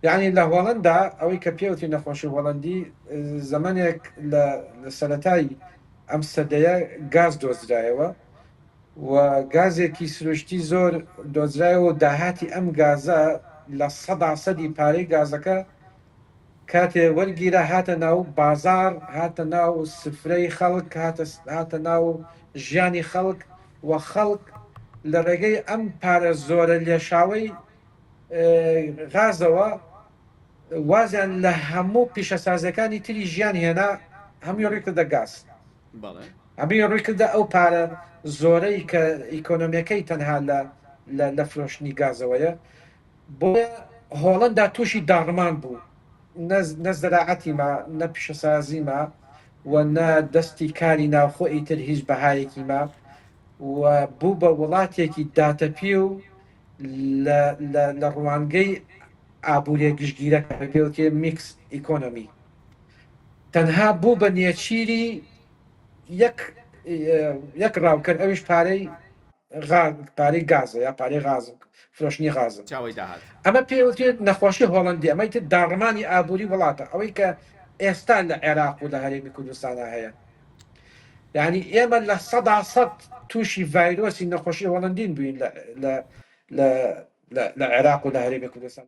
یعنی لە هۆڵەندا ئەوەی کە پێوتی نەخۆشی هۆڵەندی زمانێک لە سەرەتای ئەم سەدەیە گاز دۆزرایەوە و گازێکی سروشتی زۆر دۆزرایەوە و داهاتی ئەم گازە لە سەدی پارەی گازەکە کاتێ وەرگیرە هاتە ناو بازار، هاتە ناو سفرەی خەڵک، هاتە ناو ژیانی خەڵک و خەڵک لە ڕێگەی ئەم پارە زۆرە لێشاوی غازەوە وازیان لە هەموو پیشەسازەکانی تری ژیان هێنا هەمووی ڕێکردە گاز. ئەبی ڕوویکردە ئەو پارە زۆرەی کە ئیکۆنۆمیەکەی تەنها لە فرۆشتنی گازەوەیە بۆ هۆڵندا تووشی داڕمان بوو نە زەراعەتی ما نە پیشەسازی ما و نە دەستی کاری ناوخۆی تر هیچ بەهایەکی ما و بوو بە وڵاتێکی داتەپی و لە ڕوانگەی ئابوورێ گشتگیرەکە پێوتێ میکس ئیکۆنۆمی تەنها بوو بە نێچیری یەک ڕاوکرد ئەوش پارەی گازە یا پارەی غازم فرۆشتنی غازم ئەمە پێوتێت نەخۆشی هۆڵندی ئەمەیت داڕمانی ئابووری وڵاتە ئەوەی کە ئێستا لە عێراق و لە هەرێمی کوردستانە هەیە یعنی ئێمە لە 100% تووشی ڤایرۆسی نەخۆشی هۆڵندین بووین لە عێراق و لە هەرێمی کوردستان